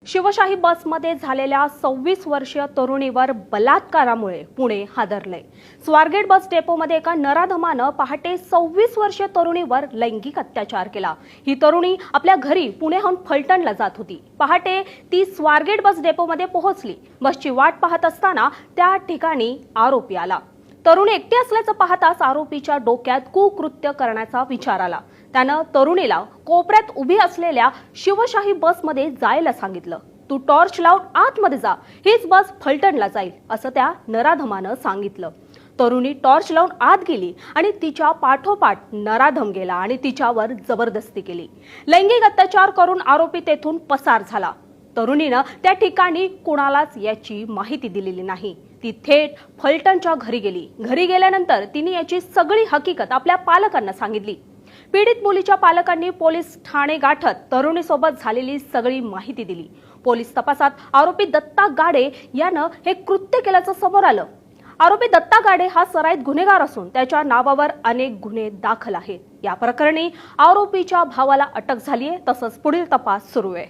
शिवशाही बसमध्ये झालेल्या 26 वर्षीय तरुणीवर बलात्कारामुळे पुणे हादरले। स्वारगेट बस डेपोमध्ये एका नराधमानं पहाटे 26 वर्षीय तरुणीवर लैंगिक अत्याचार केला। ही तरुणी आपल्या घरी पुण्याहून फलटणला जात होती। पहाटे ती स्वारगेट बस डेपोमध्ये पोहोचली। बसची वाट पाहत असताना त्या ठिकाणी आरोपी आला। तरुणी एकटी असल्याचं पाहताच आरोपीच्या डोक्यात कुकृत्य करण्याचा विचार आला। त्यानं तरुणीला कोपऱ्यात उभी असलेल्या शिवशाही बसमध्ये जायला सांगितलं। तू टॉर्च लावून आतमध्ये जा, हीच बस फलटणला जाईल असं त्या नराधमानं सांगितलं। तरुणी टॉर्च लावून आत गेली आणि तिच्या पाठोपाठ नराधम गेला आणि तिच्यावर जबरदस्ती केली। लैंगिक अत्याचार करून आरोपी तेथून पसार झाला। तरुणीनं त्या ठिकाणी कुणालाच याची माहिती दिलेली नाही। ती थेट फलटणच्या घरी गेली। घरी गेल्यानंतर तिने याची सगळी हकीकत आपल्या पालकांना सांगितली। पीडित मुलीच्या पालकांनी पोलीस ठाणे गाठत तरुणीसोबत झालेली सगळी माहिती दिली। पोलीस तपासात आरोपी दत्ता गाडे यानं हे कृत्य केल्याचं समोर आलं। आरोपी दत्ता गाडे हा सराईत गुन्हेगार असून त्याच्या नावावर अनेक गुन्हे दाखल आहेत। या प्रकरणी आरोपीच्या भावाला अटक झालीये, तसंच पुढील तपास सुरू आहे।